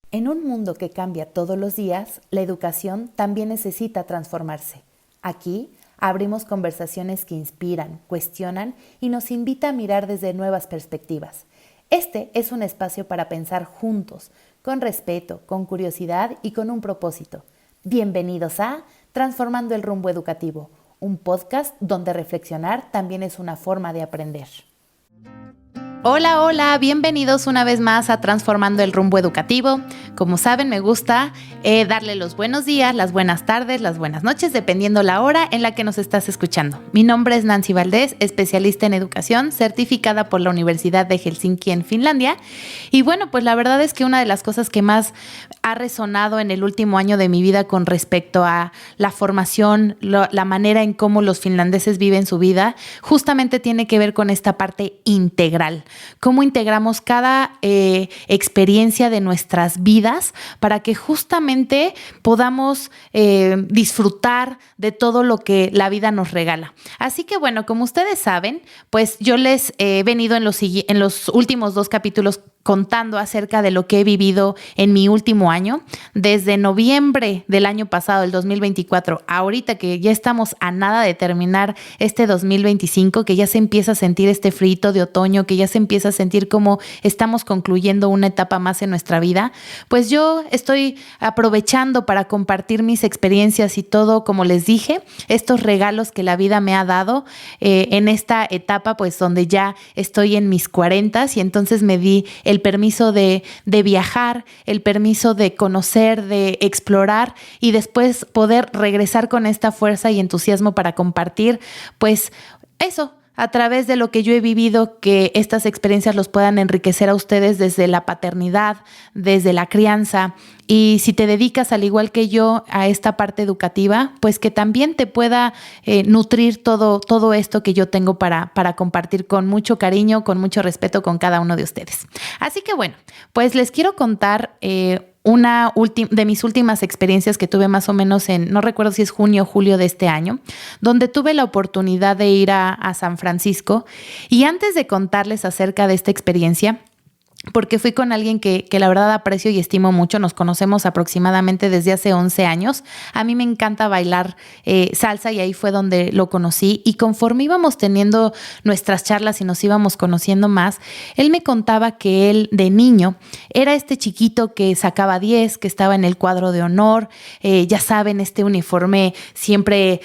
En un mundo que cambia todos los días, la educación también necesita transformarse. Aquí abrimos conversaciones que inspiran, cuestionan y nos invita a mirar desde nuevas perspectivas. Este es un espacio para pensar juntos, con respeto, con curiosidad y con un propósito. Bienvenidos a Transformando el Rumbo Educativo, un podcast donde reflexionar también es una forma de aprender. Hola, hola, bienvenidos una vez más a Transformando el Rumbo Educativo. Como saben, me gusta darle los buenos días, las buenas tardes, las buenas noches, dependiendo la hora en la que nos estás escuchando. Mi nombre es Nancy Valdés, especialista en educación, certificada por la Universidad de Helsinki en Finlandia. Y bueno, pues la verdad es que una de las cosas que más ha resonado en el último año de mi vida con respecto a la formación, la manera en cómo los finlandeses viven su vida, justamente tiene que ver con esta parte integral. Cómo integramos cada experiencia de nuestras vidas para que justamente podamos disfrutar de todo lo que la vida nos regala. Así que bueno, como ustedes saben, pues yo les he venido en los últimos 2 capítulos contando acerca de lo que he vivido en mi último año, desde noviembre del año pasado, el 2024, ahorita que ya estamos a nada de terminar este 2025, que ya se empieza a sentir este frito de otoño, que ya se empieza a sentir como estamos concluyendo una etapa más en nuestra vida, pues yo estoy aprovechando para compartir mis experiencias y todo, como les dije, estos regalos que la vida me ha dado en esta etapa, pues donde ya estoy en mis 40s y entonces me di el permiso de viajar, el permiso de conocer, de explorar y después poder regresar con esta fuerza y entusiasmo para compartir, pues eso, a través de lo que yo he vivido, que estas experiencias los puedan enriquecer a ustedes desde la paternidad, desde la crianza. Y si te dedicas, al igual que yo, a esta parte educativa, pues que también te pueda nutrir todo esto que yo tengo para compartir con mucho cariño, con mucho respeto con cada uno de ustedes. Así que bueno, pues les quiero contar una de mis últimas experiencias que tuve más o menos no recuerdo si es junio o julio de este año, donde tuve la oportunidad de ir a San Francisco. Y antes de contarles acerca de esta experiencia, porque fui con alguien que la verdad aprecio y estimo mucho, nos conocemos aproximadamente desde hace 11 años. A mí me encanta bailar salsa y ahí fue donde lo conocí. Y conforme íbamos teniendo nuestras charlas y nos íbamos conociendo más, él me contaba que él de niño era este chiquito que sacaba 10, que estaba en el cuadro de honor, ya saben, este uniforme siempre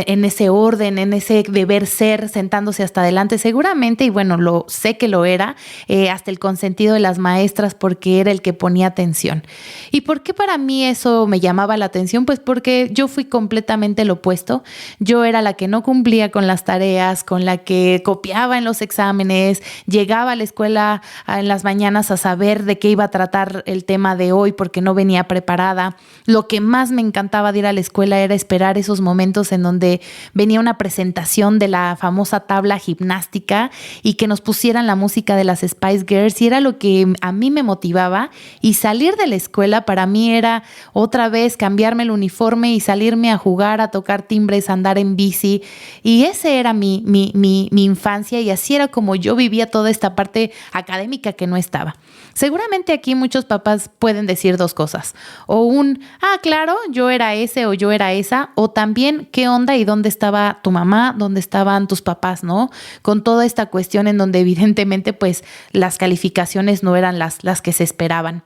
en ese orden, en ese deber ser, sentándose hasta adelante seguramente, y bueno, sé que lo era, hasta el consentido de las maestras porque era el que ponía atención. ¿Y por qué para mí eso me llamaba la atención? Pues porque yo fui completamente lo opuesto. Yo era la que no cumplía con las tareas, con la que copiaba en los exámenes, llegaba a la escuela en las mañanas a saber de qué iba a tratar el tema de hoy porque no venía preparada. Lo que más me encantaba de ir a la escuela era esperar esos momentos en donde venía una presentación de la famosa tabla gimnástica y que nos pusieran la música de las Spice Girls. Y era lo que a mí me motivaba, y salir de la escuela para mí era otra vez cambiarme el uniforme y salirme a jugar, a tocar timbres, a andar en bici, y ese era mi infancia, y así era como yo vivía toda esta parte académica que no estaba. Seguramente aquí muchos papás pueden decir 2 cosas, o claro, yo era ese o yo era esa, o también qué onda y dónde estaba tu mamá, dónde estaban tus papás, ¿no? Con toda esta cuestión en donde evidentemente pues las calificaciones no eran las que se esperaban.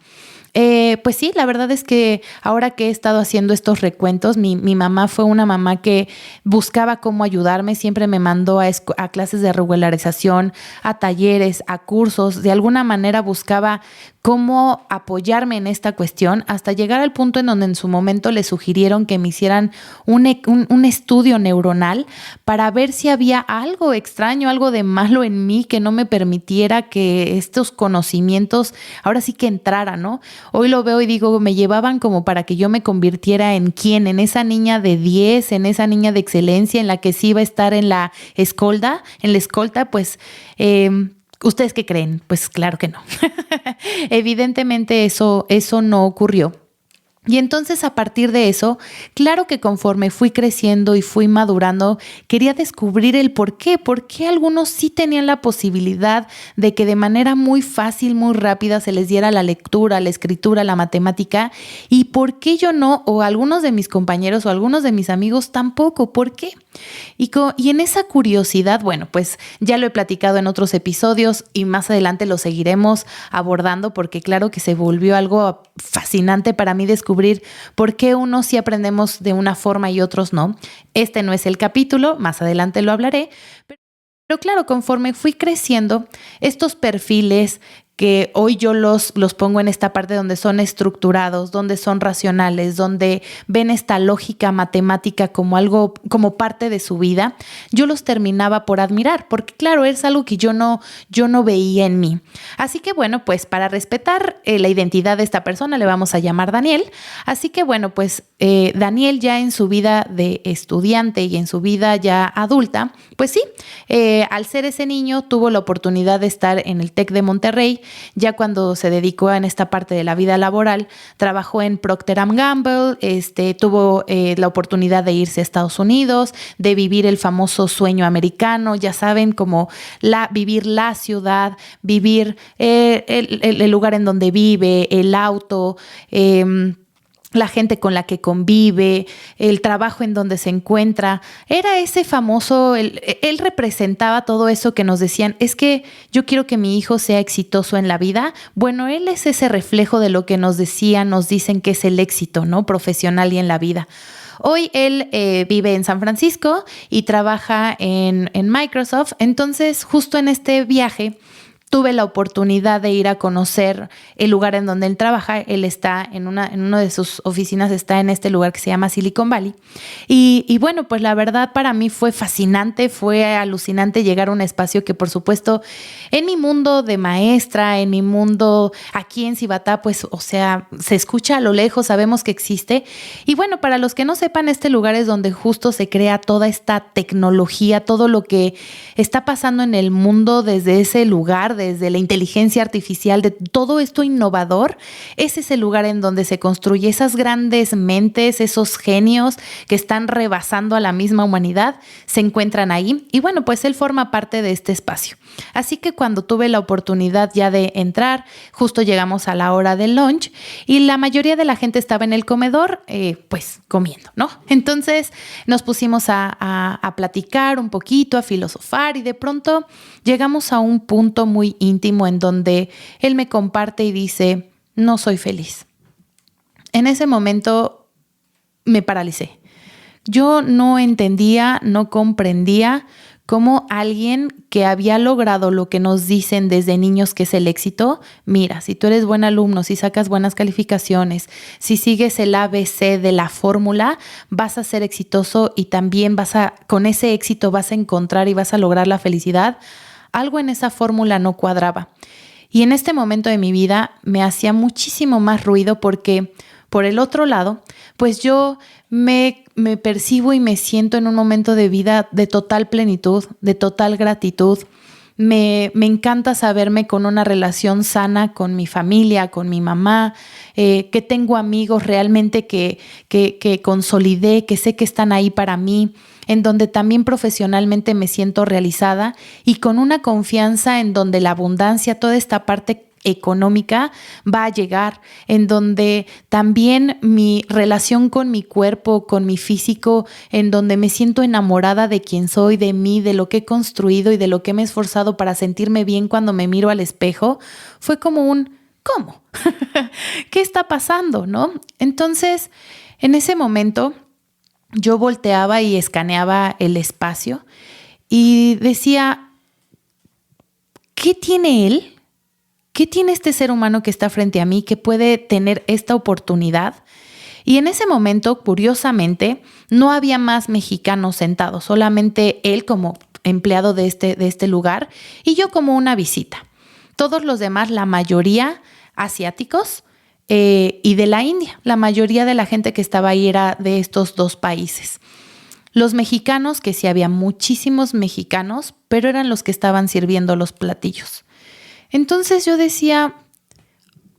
Pues sí, la verdad es que ahora que he estado haciendo estos recuentos, mi mamá fue una mamá que buscaba cómo ayudarme, siempre me mandó a clases de regularización, a talleres, a cursos, de alguna manera buscaba cómo apoyarme en esta cuestión, hasta llegar al punto en donde en su momento le sugirieron que me hicieran un estudio neuronal para ver si había algo extraño, algo de malo en mí que no me permitiera que estos conocimientos ahora sí que entraran, ¿no? Hoy lo veo y digo, me llevaban como para que yo me convirtiera en esa niña de 10, en esa niña de excelencia, en la que sí iba a estar en la escolta, pues ¿ustedes qué creen? Pues claro que no. Evidentemente eso no ocurrió. Y entonces a partir de eso, claro que conforme fui creciendo y fui madurando, quería descubrir el por qué algunos sí tenían la posibilidad de que de manera muy fácil, muy rápida se les diera la lectura, la escritura, la matemática, y por qué yo no, o algunos de mis compañeros o algunos de mis amigos tampoco, ¿por qué? Y en esa curiosidad, bueno, pues ya lo he platicado en otros episodios y más adelante lo seguiremos abordando porque claro que se volvió algo fascinante para mí descubrir por qué unos sí aprendemos de una forma y otros no. Este no es el capítulo, más adelante lo hablaré, pero claro, conforme fui creciendo, estos perfiles que hoy yo los pongo en esta parte donde son estructurados, donde son racionales, donde ven esta lógica matemática como algo, como parte de su vida, yo los terminaba por admirar, porque claro, es algo que yo no veía en mí. Así que bueno, pues para respetar la identidad de esta persona le vamos a llamar Daniel. Así que bueno, pues Daniel ya en su vida de estudiante y en su vida ya adulta, pues sí, al ser ese niño tuvo la oportunidad de estar en el TEC de Monterrey. Ya cuando se dedicó en esta parte de la vida laboral, trabajó en Procter & Gamble, tuvo la oportunidad de irse a Estados Unidos, de vivir el famoso sueño americano, ya saben, como vivir la ciudad, vivir el lugar en donde vive, el auto, la gente con la que convive, el trabajo en donde se encuentra. Era ese famoso, él representaba todo eso que nos decían, es que yo quiero que mi hijo sea exitoso en la vida. Bueno, él es ese reflejo de lo que nos decían, nos dicen que es el éxito, ¿no? Profesional y en la vida. Hoy él vive en San Francisco y trabaja en Microsoft. Entonces, justo en este viaje, tuve la oportunidad de ir a conocer el lugar en donde él trabaja. Él está en una de sus oficinas, está en este lugar que se llama Silicon Valley. Y bueno, pues la verdad para mí fue fascinante, fue alucinante llegar a un espacio que por supuesto en mi mundo de maestra, en mi mundo aquí en Cibatá, pues o sea, se escucha a lo lejos, sabemos que existe. Y bueno, para los que no sepan, este lugar es donde justo se crea toda esta tecnología, todo lo que está pasando en el mundo desde ese lugar, desde la inteligencia artificial, de todo esto innovador. Ese es el lugar en donde se construye esas grandes mentes, esos genios que están rebasando a la misma humanidad, se encuentran ahí. Y bueno, pues él forma parte de este espacio. Así que cuando tuve la oportunidad ya de entrar, justo llegamos a la hora del lunch y la mayoría de la gente estaba en el comedor, pues comiendo, ¿no? Entonces nos pusimos a platicar un poquito, a filosofar y de pronto llegamos a un punto muy íntimo en donde él me comparte y dice, no soy feliz. En ese momento me paralicé. Yo no entendía, no comprendía cómo alguien que había logrado lo que nos dicen desde niños que es el éxito, mira, si tú eres buen alumno, si sacas buenas calificaciones, si sigues el ABC de la fórmula, vas a ser exitoso y también con ese éxito vas a encontrar y vas a lograr la felicidad. Algo en esa fórmula no cuadraba. Y en este momento de mi vida me hacía muchísimo más ruido porque, por el otro lado, pues yo me percibo y me siento en un momento de vida de total plenitud, de total gratitud. Me encanta saberme con una relación sana con mi familia, con mi mamá, que tengo amigos realmente que consolidé, que sé que están ahí para mí, en donde también profesionalmente me siento realizada y con una confianza en donde la abundancia, toda esta parte económica va a llegar, en donde también mi relación con mi cuerpo, con mi físico, en donde me siento enamorada de quién soy, de mí, de lo que he construido y de lo que me he esforzado para sentirme bien cuando me miro al espejo, fue como ¿cómo? ¿Qué está pasando, no? Entonces, en ese momento, yo volteaba y escaneaba el espacio y decía, ¿qué tiene él? ¿Qué tiene este ser humano que está frente a mí que puede tener esta oportunidad? Y en ese momento, curiosamente, no había más mexicanos sentados, solamente él como empleado de este lugar y yo como una visita. Todos los demás, la mayoría asiáticos y de la India. La mayoría de la gente que estaba ahí era de estos dos países. Los mexicanos, que sí había muchísimos mexicanos, pero eran los que estaban sirviendo los platillos. Entonces yo decía,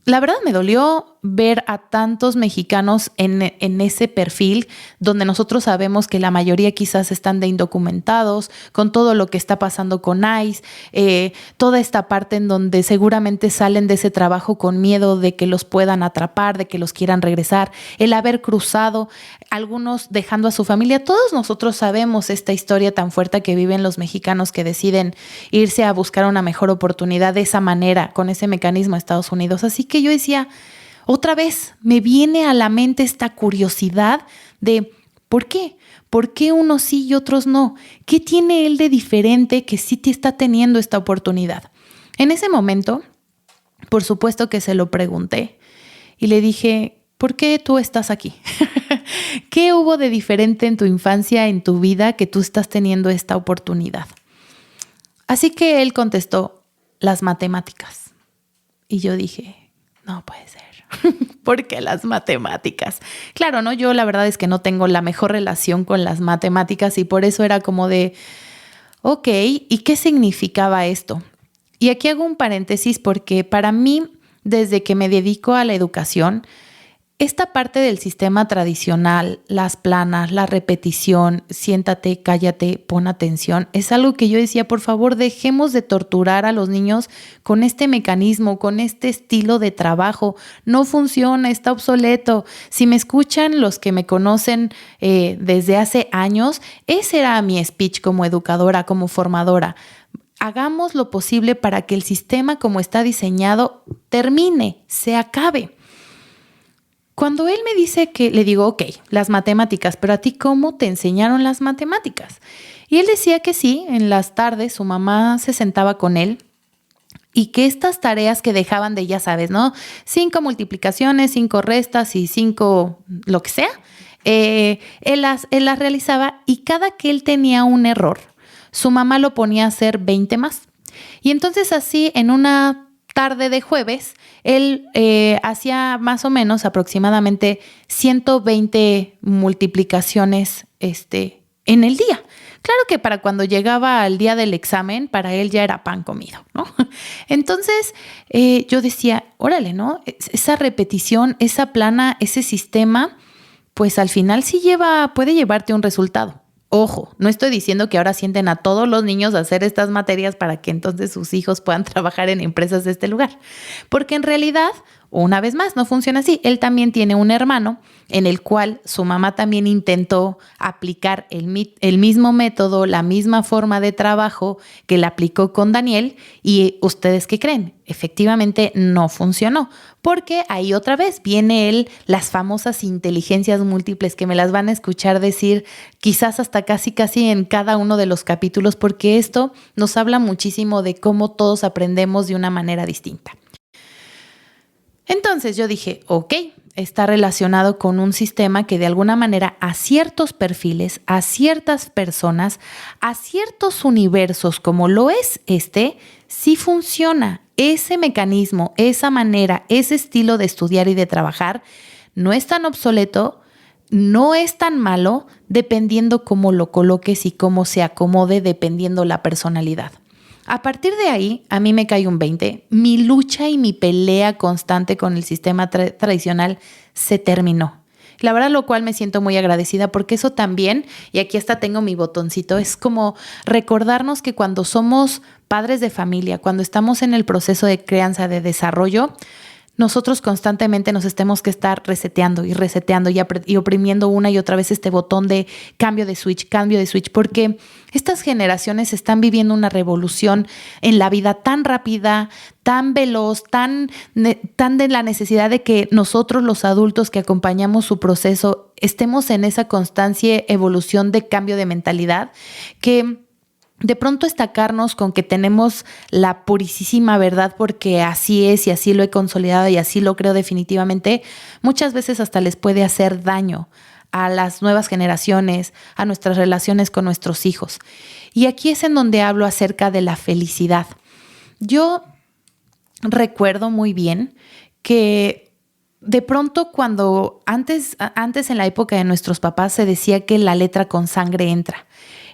la verdad me dolió, ver a tantos mexicanos en ese perfil donde nosotros sabemos que la mayoría quizás están de indocumentados, con todo lo que está pasando con ICE, toda esta parte en donde seguramente salen de ese trabajo con miedo de que los puedan atrapar, de que los quieran regresar, el haber cruzado, algunos dejando a su familia. Todos nosotros sabemos esta historia tan fuerte que viven los mexicanos que deciden irse a buscar una mejor oportunidad de esa manera, con ese mecanismo a Estados Unidos. Así que yo decía, otra vez me viene a la mente esta curiosidad de ¿por qué? ¿Por qué unos sí y otros no? ¿Qué tiene él de diferente que sí te está teniendo esta oportunidad? En ese momento, por supuesto que se lo pregunté y le dije, ¿por qué tú estás aquí? ¿Qué hubo de diferente en tu infancia, en tu vida, que tú estás teniendo esta oportunidad? Así que él contestó, las matemáticas. Y yo dije, no puede ser. ¿Por qué las matemáticas? Claro, ¿no? Yo la verdad es que no tengo la mejor relación con las matemáticas y por eso era como de, ok, ¿y qué significaba esto? Y aquí hago un paréntesis porque para mí, desde que me dedico a la educación, esta parte del sistema tradicional, las planas, la repetición, siéntate, cállate, pon atención, es algo que yo decía, por favor, dejemos de torturar a los niños con este mecanismo, con este estilo de trabajo. No funciona, está obsoleto. Si me escuchan los que me conocen desde hace años, ese era mi speech como educadora, como formadora. Hagamos lo posible para que el sistema como está diseñado termine, se acabe. Cuando él me dice que, le digo, ok, las matemáticas, pero a ti, ¿cómo te enseñaron las matemáticas? Y él decía que sí, en las tardes su mamá se sentaba con él y que estas tareas que dejaban de, ya sabes, ¿no? 5 multiplicaciones, 5 restas y 5 lo que sea, él las realizaba y cada que él tenía un error, su mamá lo ponía a hacer 20 más. Y entonces así, en una tarde de jueves, él hacía más o menos aproximadamente 120 multiplicaciones en el día. Claro que para cuando llegaba al día del examen, para él ya era pan comido, ¿no? Entonces yo decía, órale, ¿no? Esa repetición, esa plana, ese sistema, pues al final sí puede llevarte un resultado. Ojo, no estoy diciendo que ahora sienten a todos los niños a hacer estas materias para que entonces sus hijos puedan trabajar en empresas de este lugar. Porque en realidad, una vez más, no funciona así. Él también tiene un hermano en el cual su mamá también intentó aplicar el mismo método, la misma forma de trabajo que la aplicó con Daniel. ¿Y ustedes qué creen? Efectivamente no funcionó. Porque ahí otra vez viene las famosas inteligencias múltiples que me las van a escuchar decir quizás hasta casi en cada uno de los capítulos, porque esto nos habla muchísimo de cómo todos aprendemos de una manera distinta. Entonces yo dije, ok, está relacionado con un sistema que de alguna manera a ciertos perfiles, a ciertas personas, a ciertos universos como lo es sí funciona. Ese mecanismo, esa manera, ese estilo de estudiar y de trabajar no es tan obsoleto, no es tan malo, dependiendo cómo lo coloques y cómo se acomode, dependiendo la personalidad. A partir de ahí, a mí me cae un 20. Mi lucha y mi pelea constante con el sistema tradicional se terminó. La verdad, lo cual me siento muy agradecida porque eso también, y aquí hasta tengo mi botoncito, es como recordarnos que cuando somos padres de familia, cuando estamos en el proceso de crianza, de desarrollo, nosotros constantemente nos tenemos que estar reseteando y oprimiendo una y otra vez este botón de cambio de switch, porque estas generaciones están viviendo una revolución en la vida tan rápida, tan veloz, tan de la necesidad de que nosotros los adultos que acompañamos su proceso estemos en esa constante evolución de cambio de mentalidad que de pronto estacarnos con que tenemos la purísima verdad porque así es y así lo he consolidado y así lo creo definitivamente, muchas veces hasta les puede hacer daño a las nuevas generaciones, a nuestras relaciones con nuestros hijos. Y aquí es en donde hablo acerca de la felicidad. Yo recuerdo muy bien que de pronto cuando antes en la época de nuestros papás se decía que la letra con sangre entra.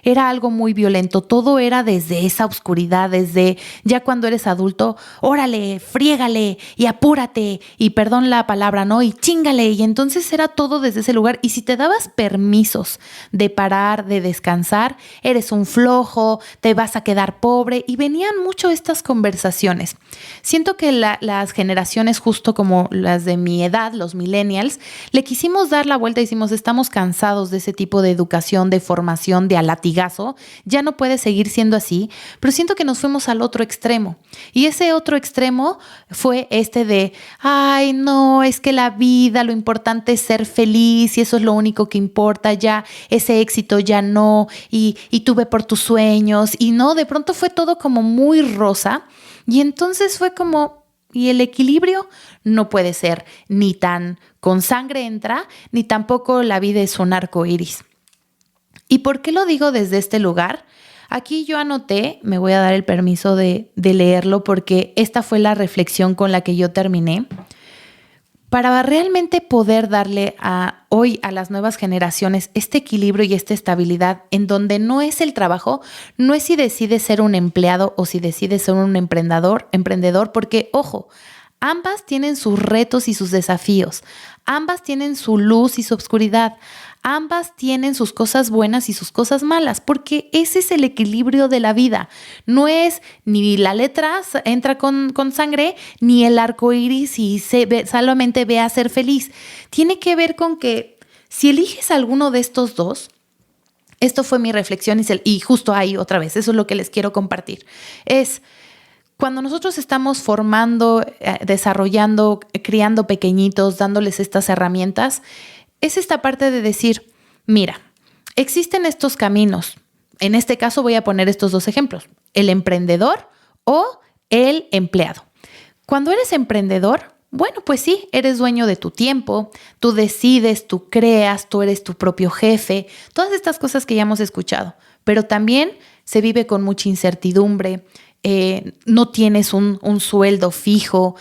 era algo muy violento, todo era desde esa oscuridad, desde ya cuando eres adulto, órale, friégale y apúrate y perdón la palabra, ¿no? Y chíngale, y entonces era todo desde ese lugar, y si te dabas permisos de parar, de descansar, eres un flojo, te vas a quedar pobre, y venían mucho estas conversaciones. Siento que las generaciones justo como las de mi edad, los millennials, le quisimos dar la vuelta y decimos, estamos cansados de ese tipo de educación, de formación, de a latigazo, ya no puede seguir siendo así, pero siento que nos fuimos al otro extremo. Y ese otro extremo fue este de, ay, no, es que la vida, lo importante es ser feliz y eso es lo único que importa, ya ese éxito ya no, y tú ve por tus sueños, y no, de pronto fue todo como muy rosa, y entonces fue como, y el equilibrio no puede ser ni tan con sangre entra, ni tampoco la vida es un arco iris. ¿Y por qué lo digo desde este lugar? Aquí yo anoté, me voy a dar el permiso de leerlo porque esta fue la reflexión con la que yo terminé. Para realmente poder darle hoy a las nuevas generaciones este equilibrio y esta estabilidad en donde no es el trabajo, no es si decides ser un empleado o si decides ser un emprendedor, porque ojo, ambas tienen sus retos y sus desafíos, ambas tienen su luz y su oscuridad, ambas tienen sus cosas buenas y sus cosas malas, porque ese es el equilibrio de la vida. No es ni la letra entra con sangre, ni el arco iris y solamente ve a ser feliz. Tiene que ver con que si eliges alguno de estos dos, esto fue mi reflexión y justo ahí otra vez, eso es lo que les quiero compartir, es cuando nosotros estamos formando, desarrollando, criando pequeñitos, dándoles estas herramientas, es esta parte de decir, mira, existen estos caminos. En este caso voy a poner estos dos ejemplos, el emprendedor o el empleado. Cuando eres emprendedor, bueno, pues sí, eres dueño de tu tiempo, tú decides, tú creas, tú eres tu propio jefe, todas estas cosas que ya hemos escuchado, pero también se vive con mucha incertidumbre. No tienes un sueldo fijo,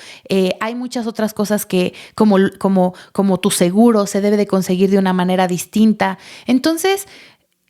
hay muchas otras cosas que como tu seguro se debe de conseguir de una manera distinta. Entonces,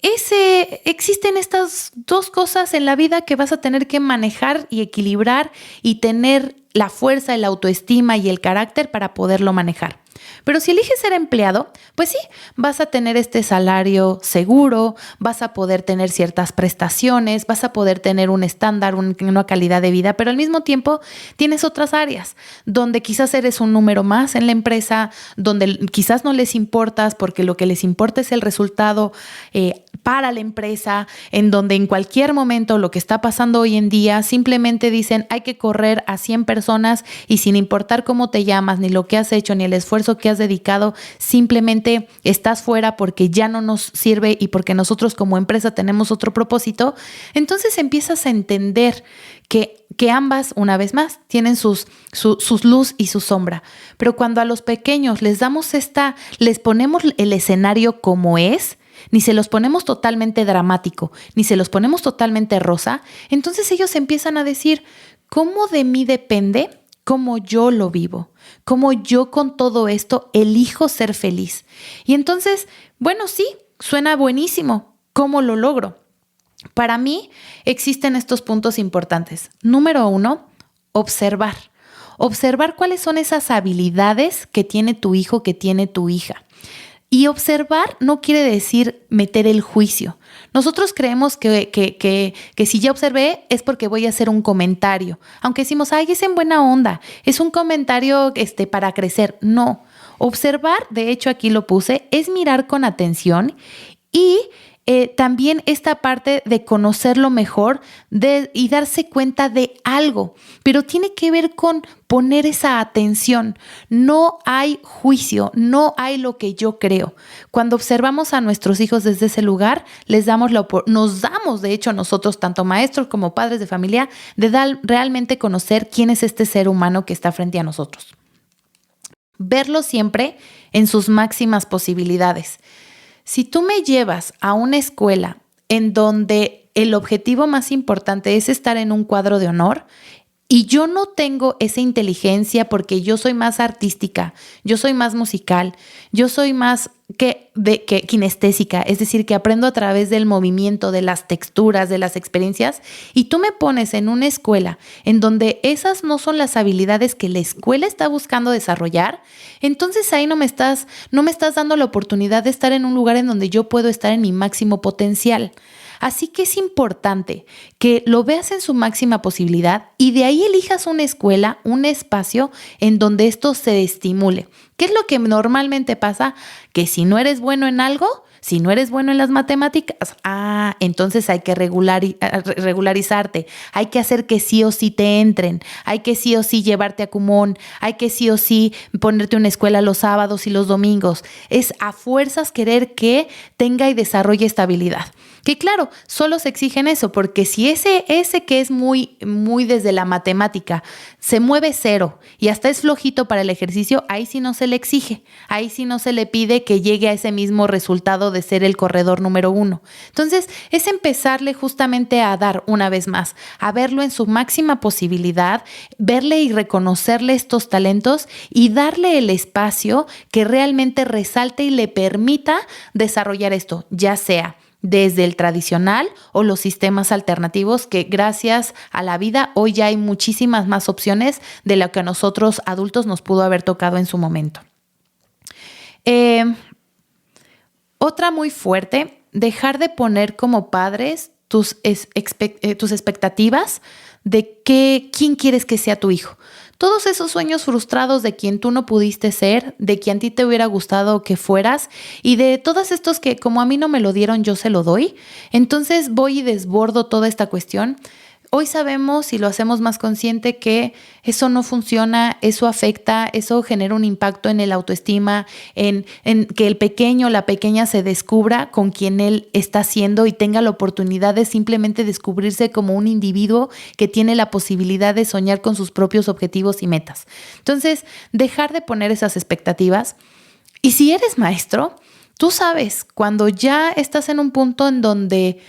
existen estas dos cosas en la vida que vas a tener que manejar y equilibrar y tener la fuerza, la autoestima y el carácter para poderlo manejar. Pero si eliges ser empleado, pues sí, vas a tener este salario seguro, vas a poder tener ciertas prestaciones, vas a poder tener un estándar, una calidad de vida, pero al mismo tiempo tienes otras áreas donde quizás eres un número más en la empresa, donde quizás no les importas porque lo que les importa es el resultado para la empresa, en donde en cualquier momento lo que está pasando hoy en día simplemente dicen hay que correr a 100 personas y sin importar cómo te llamas, ni lo que has hecho, ni el esfuerzo que has dedicado, simplemente estás fuera porque ya no nos sirve y porque nosotros como empresa tenemos otro propósito. Entonces empiezas a entender que ambas, una vez más, tienen sus luz y su sombra. Pero cuando a los pequeños les ponemos el escenario como es, ni se los ponemos totalmente dramático, ni se los ponemos totalmente rosa, entonces ellos empiezan a decir, ¿cómo de mí depende cómo yo lo vivo? ¿Cómo yo con todo esto elijo ser feliz? Y entonces, bueno, sí, suena buenísimo. ¿Cómo lo logro? Para mí existen estos puntos importantes. Número 1, observar. Observar cuáles son esas habilidades que tiene tu hijo, que tiene tu hija. Y observar no quiere decir meter el juicio. Nosotros creemos que si ya observé es porque voy a hacer un comentario. Aunque decimos, ay, es en buena onda, es un comentario para crecer. No, observar, de hecho aquí lo puse, es mirar con atención y también esta parte de conocerlo mejor y darse cuenta de algo, pero tiene que ver con poner esa atención. No hay juicio, no hay lo que yo creo. Cuando observamos a nuestros hijos desde ese lugar, nos damos, de hecho, nosotros, tanto maestros como padres de familia, de realmente conocer quién es este ser humano que está frente a nosotros. Verlo siempre en sus máximas posibilidades. Si tú me llevas a una escuela en donde el objetivo más importante es estar en un cuadro de honor y yo no tengo esa inteligencia porque yo soy más artística, yo soy más musical, yo soy más que kinestésica, es decir, que aprendo a través del movimiento, de las texturas, de las experiencias, y tú me pones en una escuela en donde esas no son las habilidades que la escuela está buscando desarrollar, entonces ahí no me estás dando la oportunidad de estar en un lugar en donde yo puedo estar en mi máximo potencial. Así que es importante que lo veas en su máxima posibilidad y de ahí elijas una escuela, un espacio en donde esto se estimule. ¿Qué es lo que normalmente pasa? Que si no eres bueno en algo, si no eres bueno en las matemáticas, entonces hay que regularizarte, hay que hacer que sí o sí te entren, hay que sí o sí llevarte a Kumon, hay que sí o sí ponerte una escuela los sábados y los domingos. Es a fuerzas querer que tenga y desarrolle estabilidad. Que claro, solo se exigen eso, porque si ese que es muy, muy desde la matemática se mueve cero y hasta es flojito para el ejercicio, ahí sí no se le exige, ahí sí no se le pide que llegue a ese mismo resultado de ser el corredor número 1. Entonces, es empezarle justamente a dar una vez más, a verlo en su máxima posibilidad, verle y reconocerle estos talentos y darle el espacio que realmente resalte y le permita desarrollar esto, ya sea desde el tradicional o los sistemas alternativos que gracias a la vida hoy ya hay muchísimas más opciones de lo que a nosotros adultos nos pudo haber tocado en su momento. Otra muy fuerte, dejar de poner como padres tus expectativas de quién quieres que sea tu hijo. Todos esos sueños frustrados de quien tú no pudiste ser, de quien a ti te hubiera gustado que fueras y de todos estos que como a mí no me lo dieron, yo se lo doy. Entonces voy y desbordo toda esta cuestión. Hoy sabemos y lo hacemos más consciente que eso no funciona, eso afecta, eso genera un impacto en el autoestima, en que el pequeño o la pequeña se descubra con quien él está siendo y tenga la oportunidad de simplemente descubrirse como un individuo que tiene la posibilidad de soñar con sus propios objetivos y metas. Entonces, dejar de poner esas expectativas. Y si eres maestro, tú sabes, cuando ya estás en un punto en donde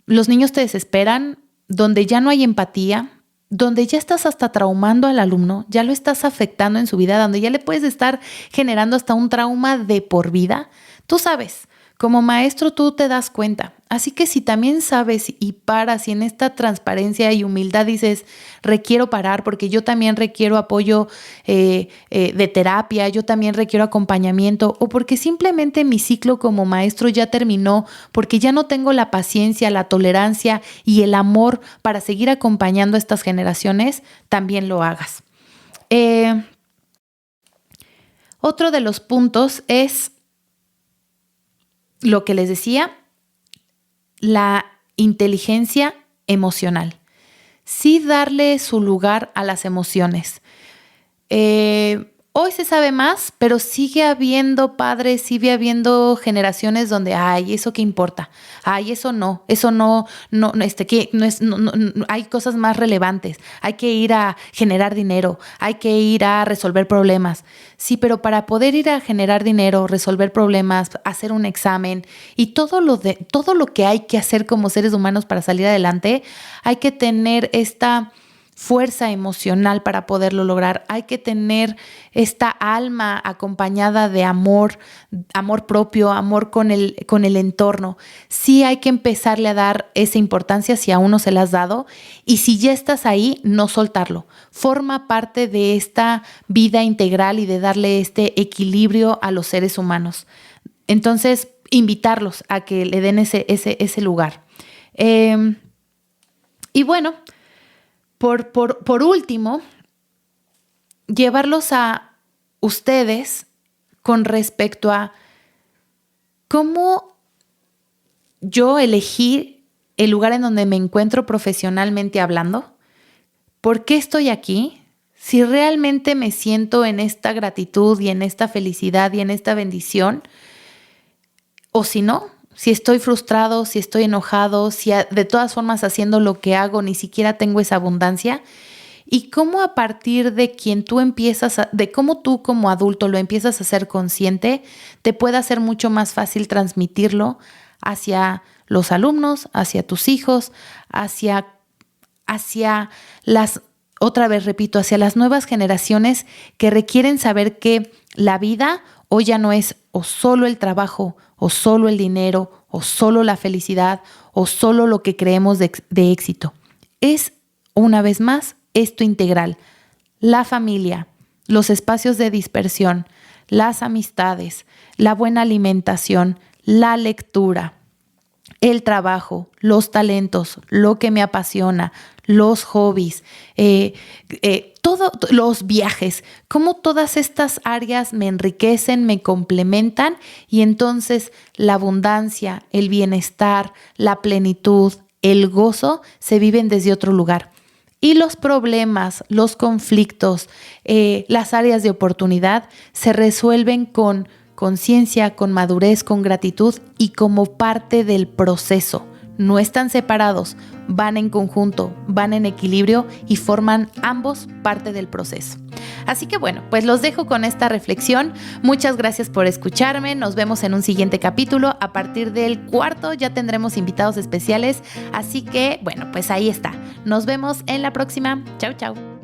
los niños te desesperan, donde ya no hay empatía, donde ya estás hasta traumando al alumno, ya lo estás afectando en su vida, donde ya le puedes estar generando hasta un trauma de por vida, tú sabes, como maestro tú te das cuenta. Así que si también sabes y paras y en esta transparencia y humildad dices, requiero parar porque yo también requiero apoyo de terapia, yo también requiero acompañamiento o porque simplemente mi ciclo como maestro ya terminó, porque ya no tengo la paciencia, la tolerancia y el amor para seguir acompañando a estas generaciones, también lo hagas. Otro de los puntos es lo que les decía, la inteligencia emocional. Sí darle su lugar a las emociones. Hoy se sabe más, pero sigue habiendo padres, sigue habiendo generaciones donde, ¿eso qué importa? Eso no, hay cosas más relevantes. Hay que ir a generar dinero, hay que ir a resolver problemas. Sí, pero para poder ir a generar dinero, resolver problemas, hacer un examen y todo lo que hay que hacer como seres humanos para salir adelante, hay que tener esta fuerza emocional para poderlo lograr. Hay que tener esta alma acompañada de amor propio, amor con el entorno. Sí hay que empezarle a dar esa importancia si aún no se la has dado y si ya estás ahí, no soltarlo. Forma parte de esta vida integral y de darle este equilibrio a los seres humanos. Entonces, invitarlos a que le den ese lugar. Y bueno, por último, llevarlos a ustedes con respecto a cómo yo elegí el lugar en donde me encuentro profesionalmente hablando, por qué estoy aquí, si realmente me siento en esta gratitud y en esta felicidad y en esta bendición, o si no. Si estoy frustrado, si estoy enojado, si de todas formas haciendo lo que hago ni siquiera tengo esa abundancia. Y cómo a partir de de cómo tú como adulto lo empiezas a ser consciente, te puede hacer mucho más fácil transmitirlo hacia los alumnos, hacia tus hijos, hacia las otra vez repito, hacia las nuevas generaciones que requieren saber que la vida hoy ya no es o solo el trabajo, o solo el dinero, o solo la felicidad, o solo lo que creemos de éxito. Es, una vez más, esto integral. La familia, los espacios de dispersión, las amistades, la buena alimentación, la lectura, el trabajo, los talentos, lo que me apasiona, los hobbies, los viajes, cómo todas estas áreas me enriquecen, me complementan y entonces la abundancia, el bienestar, la plenitud, el gozo se viven desde otro lugar. Y los problemas, los conflictos, las áreas de oportunidad se resuelven con conciencia, con madurez, con gratitud y como parte del proceso. No están separados, van en conjunto, van en equilibrio y forman ambos parte del proceso. Así que bueno, pues los dejo con esta reflexión. Muchas gracias por escucharme. Nos vemos en un siguiente capítulo. A partir del 4 ya tendremos invitados especiales. Así que bueno, pues ahí está. Nos vemos en la próxima. Chau, chau.